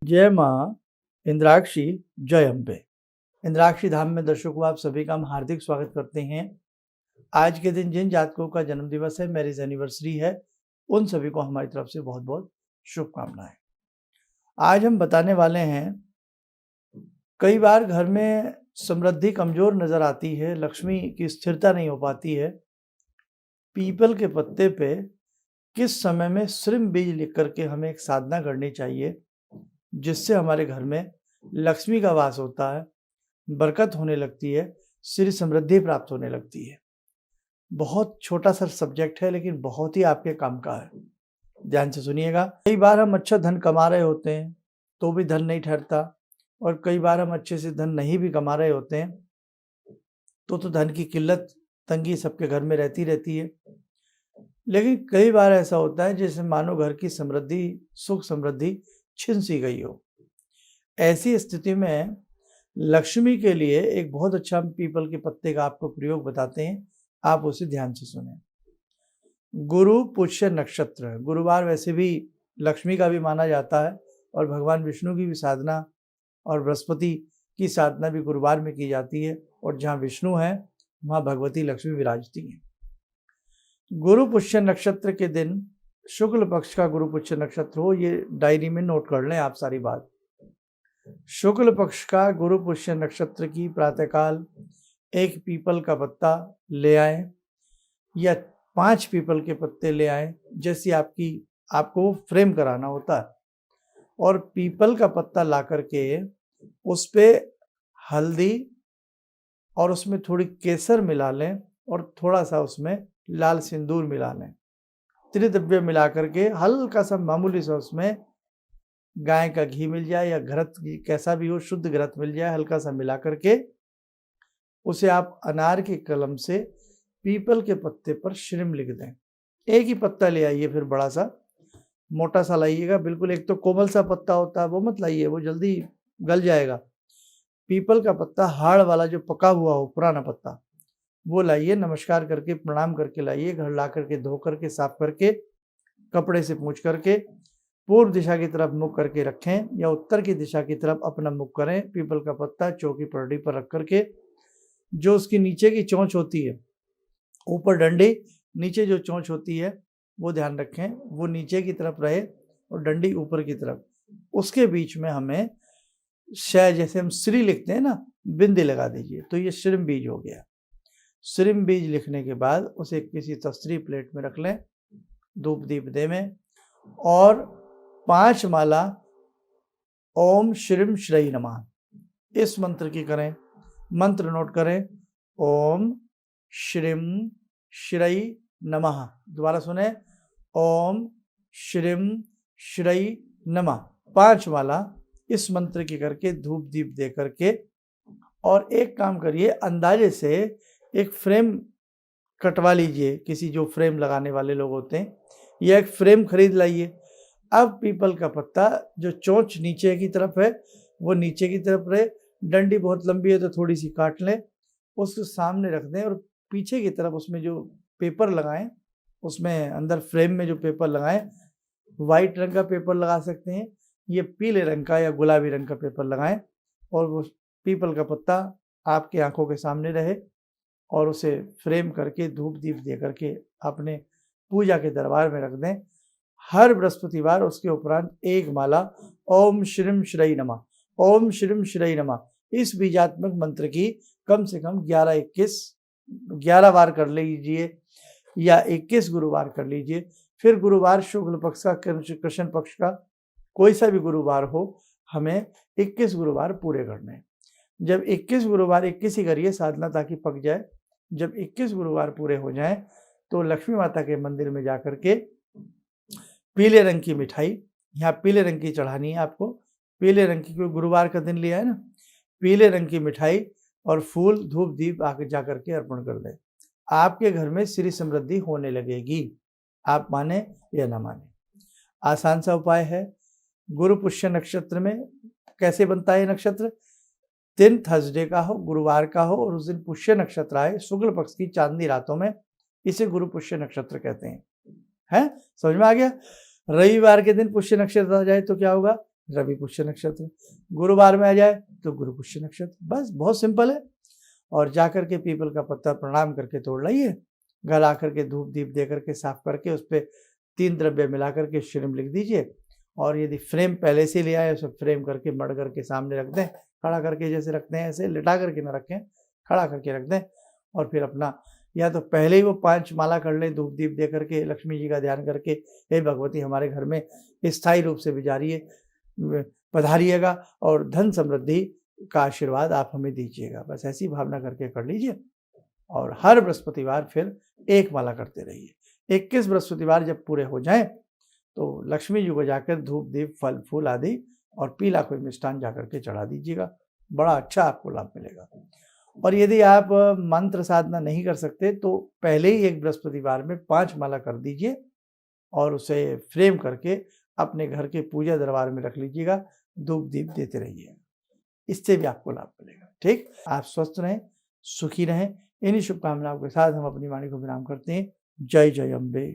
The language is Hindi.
जय माँ इंद्राक्षी, जय अम्बे। इंद्राक्षी धाम में दर्शकों आप सभी का हम हार्दिक स्वागत करते हैं। आज के दिन जिन जातकों का जन्म दिवस है, मैरिज एनिवर्सरी है, उन सभी को हमारी तरफ से बहुत बहुत शुभकामनाएं। आज हम बताने वाले हैं, कई बार घर में समृद्धि कमजोर नजर आती है, लक्ष्मी की स्थिरता नहीं हो पाती है। पीपल के पत्ते पे किस समय में श्रीम बीज लिख करके हमें एक साधना करनी चाहिए, जिससे हमारे घर में लक्ष्मी का वास होता है, बरकत होने लगती है, श्री समृद्धि प्राप्त होने लगती है। बहुत छोटा सा सब्जेक्ट है, लेकिन बहुत ही आपके काम का है। ध्यान से सुनिएगा। कई बार हम अच्छा धन कमा रहे होते हैं तो भी धन नहीं ठहरता, और कई बार हम अच्छे से धन नहीं भी कमा रहे होते हैं तो धन की किल्लत तंगी सबके घर में रहती है। लेकिन कई बार ऐसा होता है जैसे मानो घर की समृद्धि, सुख समृद्धि छिन सी गई हो। ऐसी स्थिति में लक्ष्मी के लिए एक बहुत अच्छा पीपल के पत्ते का आपको प्रयोग बताते हैं, आप उसे ध्यान से सुनें। गुरु पुष्य नक्षत्र, गुरुवार वैसे भी लक्ष्मी का भी माना जाता है, और भगवान विष्णु की भी साधना और बृहस्पति की साधना भी गुरुवार में की जाती है, और जहाँ विष्णु है वहाँ भगवती लक्ष्मी विराजती है। गुरु पुष्य नक्षत्र के दिन, शुक्ल पक्ष का गुरु पुष्य नक्षत्र हो, ये डायरी में नोट कर लें आप सारी बात। शुक्ल पक्ष का गुरु पुष्य नक्षत्र की प्रातःकाल एक पीपल का पत्ता ले आए, या 5 पीपल के पत्ते ले आए, जैसी आपको फ्रेम कराना होता है। और पीपल का पत्ता ला करके उस पे हल्दी और उसमें थोड़ी केसर मिला लें, और थोड़ा सा उसमें लाल सिंदूर मिला लें। त्रिद्रव्य मिला करके हल्का सा मामूली सा उसमें गाय का घी मिल जाए या घृत कैसा भी हो, शुद्ध घृत मिल जाए, हल्का सा मिला करके उसे आप अनार की कलम से पीपल के पत्ते पर श्रीम लिख दें। एक ही पत्ता ले आइए, फिर बड़ा सा मोटा सा लाइएगा। बिल्कुल एक तो कोमल सा पत्ता होता है वो मत लाइए, वो जल्दी गल जाएगा। पीपल का पत्ता हाड़ वाला जो पका हुआ हो, पुराना पत्ता, वो लाइए। नमस्कार करके प्रणाम करके लाइए। घर ला करके धो करके साफ करके कपड़े से पोंछ करके पूर्व दिशा की तरफ मुख करके रखें, या उत्तर की दिशा की तरफ अपना मुख करें। पीपल का पत्ता चौकी पलटी पर रख करके, जो उसकी नीचे की चोंच होती है, ऊपर डंडी, नीचे जो चोंच होती है वो ध्यान रखें, वो नीचे की तरफ रहे और डंडी ऊपर की तरफ। उसके बीच में हमें शायद जैसे हम श्री लिखते हैं ना, बिंदी लगा दीजिए, तो ये श्रीम बीज हो गया। श्रीम बीज लिखने के बाद उसे किसी तस्तरी प्लेट में रख लें, धूप दीप दे में, और 5 माला ओम श्रीम श्रई नमः इस मंत्र की करें। मंत्र नोट करें, ओम श्रीम श्रई नमः। दोबारा सुने, ओम श्रीम श्रई नमः। 5 माला इस मंत्र की करके धूप दीप दे करके, और एक काम करिए, अंदाजे से एक फ्रेम कटवा लीजिए। किसी जो फ्रेम लगाने वाले लोग होते हैं, या एक फ्रेम खरीद लाइए। अब पीपल का पत्ता जो चोंच नीचे की तरफ है वो नीचे की तरफ रहे, डंडी बहुत लंबी है तो थोड़ी सी काट लें, उसको सामने रख दें, और पीछे की तरफ उसमें जो पेपर लगाएं, उसमें अंदर फ्रेम में जो पेपर लगाएं, वाइट रंग का पेपर लगा सकते हैं, ये पीले रंग का या गुलाबी रंग का पेपर लगाएं, और वो पीपल का पत्ता आपके आंखों के सामने रहे, और उसे फ्रेम करके धूप दीप दे करके अपने पूजा के दरबार में रख दें। हर बृहस्पतिवार उसके उपरांत 1 माला ओम श्रीम श्रई नमः, ओम श्रीम श्रई नमः इस बीजात्मक मंत्र की कम से कम 11 बार कर लीजिए, या 21 गुरुवार कर लीजिए। फिर गुरुवार शुक्ल पक्ष का, कृष्ण पक्ष का, कोई सा भी गुरुवार हो, हमें 21 गुरुवार पूरे करने हैं। जब 21 गुरुवार 21 ही करिए साधना, ताकि पक जाए। जब 21 गुरुवार पूरे हो जाएं तो लक्ष्मी माता के मंदिर में जाकर के पीले रंग की मिठाई, यहाँ पीले रंग की चढ़ानी है आपको, पीले रंग की, क्योंकि गुरुवार का दिन लिया है ना, पीले रंग की मिठाई और फूल धूप दीप आके जाकर के अर्पण कर दें। आपके घर में श्री समृद्धि होने लगेगी, आप माने या ना माने। आसान सा उपाय है। गुरु पुष्य नक्षत्र में कैसे बनता है नक्षत्र? दिन थर्सडे का हो, गुरुवार का हो, और उस दिन पुष्य नक्षत्र आए, शुक्ल पक्ष की चांदनी रातों में, इसे गुरु पुष्य नक्षत्र कहते हैं। समझ में आ गया? रविवार के दिन पुष्य नक्षत्र आ जाए तो क्या होगा? रवि पुष्य नक्षत्र, गुरुवार में आ जाए तो गुरु पुष्य नक्षत्र। बस बहुत सिंपल है। और जाकर के पीपल का पत्ता प्रणाम करके तोड़ लाइए, घर आकर के धूप दीप दे करके साफ करके उस पर 3 द्रव्य मिला करके श्रीम लिख दीजिए। और यदि फ्रेम पहले से ले आए उसे फ्रेम करके मड़ करके सामने रख दें, खड़ा करके जैसे रखते हैं ऐसे लिटा करके ना रखें, खड़ा करके रख दें। और फिर अपना या तो पहले ही वो 5 माला कर लें धूप दीप दे करके, लक्ष्मी जी का ध्यान करके, हे भगवती हमारे घर में स्थायी रूप से पधारिएगा और धन समृद्धि का आशीर्वाद आप हमें दीजिएगा। बस ऐसी भावना करके कर लीजिए और हर बृहस्पतिवार फिर 1 माला करते रहिए। 21 बृहस्पतिवार जब पूरे हो जाएं तो लक्ष्मी जी को जाकर धूप दीप फल फूल आदि और पीला कोई मिष्ठान जाकर के चढ़ा दीजिएगा, बड़ा अच्छा आपको लाभ मिलेगा। और यदि आप मंत्र साधना नहीं कर सकते तो पहले ही एक बृहस्पतिवार में 5 माला कर दीजिए और उसे फ्रेम करके अपने घर के पूजा दरबार में रख लीजिएगा, धूप दीप देते रहिए, इससे भी आपको लाभ मिलेगा। ठीक, आप स्वस्थ रहें, सुखी रहें। इन्हीं शुभकामनाओं के साथ हम अपनी वाणी को विराम करते हैं। जय जय अम्बे।